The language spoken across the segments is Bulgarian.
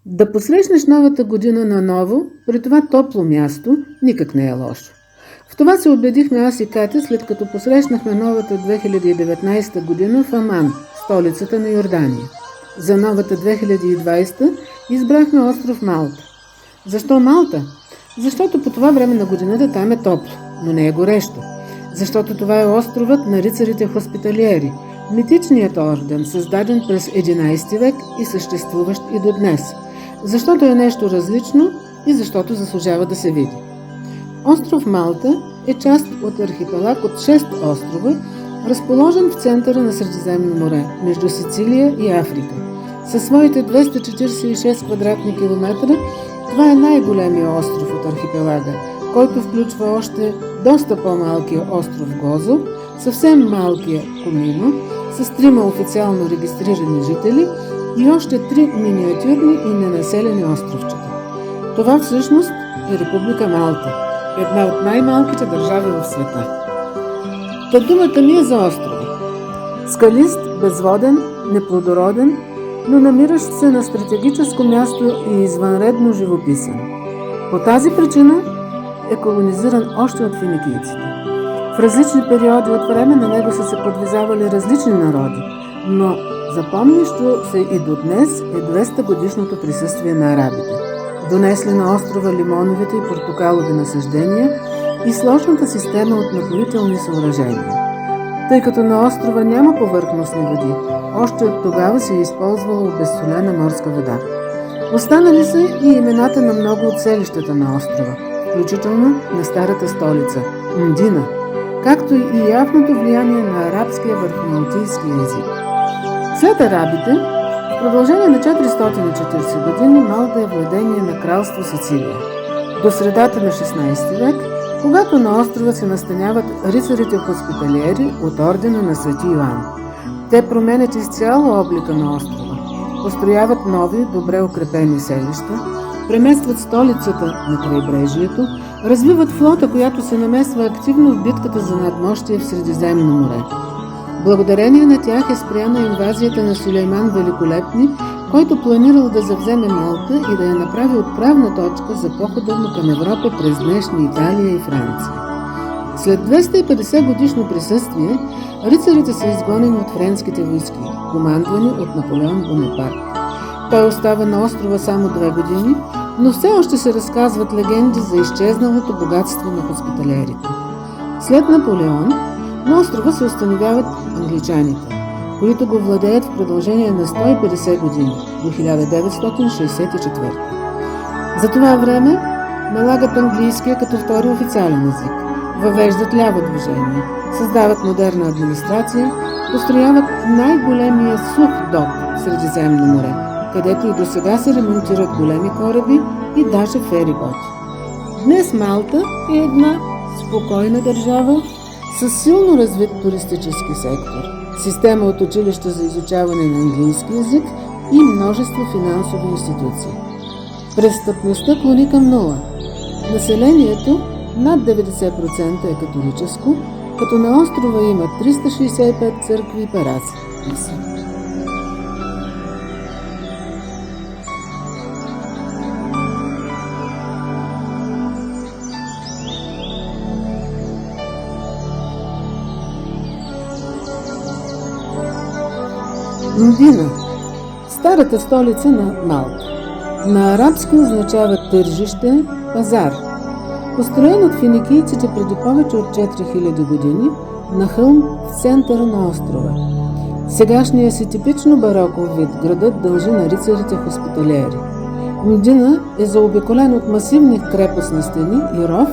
Да посрещнеш новата година наново, при това топло място, никак не е лошо. В това се убедихме аз и Катя, след като посрещнахме новата 2019 година в Аман, столицата на Йордания. За новата 2020 избрахме остров Малта. Защо Малта? Защото по това време на годината там е топло, но не е горещо. Защото това е островът на рицарите хоспиталиери, митичният орден, създаден през 11 век и съществуващ и до днес. Защото е нещо различно и защото заслужава да се види. Остров Малта е част от архипелаг от 6 острова, разположен в центъра на Средиземно море, между Сицилия и Африка. Със своите 246 квадратни километра, това е най-големия остров от архипелага, който включва още доста по-малкия остров Гозо, съвсем малкия Комино, с 3 официално регистрирани жители и още 3 миниатюрни и ненаселени островчета. Това всъщност е Република Малта, една от най-малките държави в света. Та думата ми е за острова. Скалист, безводен, неплодороден, но намиращ се на стратегическо място и извънредно живописен. По тази причина е колонизиран още от финикийците. В различни периоди от време на него са се подвизавали различни народи, но запомнящо се и до днес е 200 годишното присъствие на арабите, донесли на острова лимоновите и портокалови насаждения и сложната система от напоителни съоръжения. Тъй като на острова няма повърхностни води, още от тогава се е използвала безсолена морска вода. Останали са и имената на много от селищата на острова, включително на старата столица – Мдина, както и явното влияние на арабския върху малтийския език. След арабите, в продължение на 440 години Малта е владение на кралство Сицилия. До средата на 16 век, когато на острова се настаняват рицарите хоспиталиери от ордена на Свети Йоан. Те променят изцяло облика на острова, построяват нови, добре укрепени селища, преместват столицата на крайбрежието, развиват флота, която се намесва активно в битката за надмощие в Средиземно море. Благодарение на тях е спряна инвазията на Сюлейман Великолепни, който планирал да завземе Малта и да я направи отправна точка за похода му към Европа през днешни Италия и Франция. След 250 годишно присъствие, рицарите са изгонени от френските войски, командвани от Наполеон Бонапарт. Той остава на острова само 2 години, но все още се разказват легенди за изчезналото богатство на хоспиталиерите. След Наполеон на острова се установяват англичаните, които го владеят в продължение на 150 години, до 1964. За това време налагат английския като втори официален език, въвеждат ляво движение, създават модерна администрация, построяват най-големия сух док в Средиземно море, където и досега се ремонтират големи кораби и даже фериботи. Днес Малта е една спокойна държава с силно развит туристически сектор, система от училища за изучаване на английски език и множество финансови институции. Престъпността клони към нула. Населението над 90% е католическо, като на острова има 365 църкви и параци. Мдина – старата столица на Малта. На арабски означава тържище, пазар. Построен от финикийците преди повече от 4000 години на хълм в центъра на острова. Сегашния си типично бароков вид градът дължи на рицарите хоспиталиери. Мдина е заобиколен от масивни крепостни стени и ров,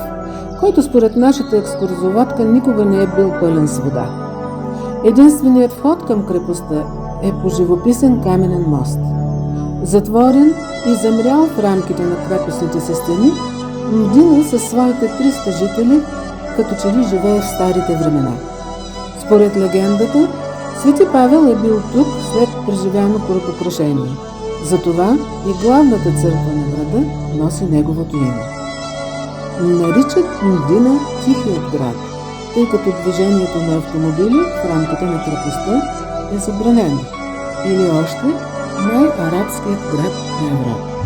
който според нашата екскурзоводка никога не е бил пълен с вода. Единственият вход към крепостта е по живописен каменен мост. Затворен и замрял в рамките на крепостните си стени, Мдина със своите 300 жители като че ли живее в старите времена. Според легендата, Свети Павел е бил тук след преживяно корабокрушение. Затова и главната църква на града носи неговото име. Наричат Мдина Тихият град, тъй като движението на автомобили в рамките на крепостта е забранено. Или още най-арабският град на Европа.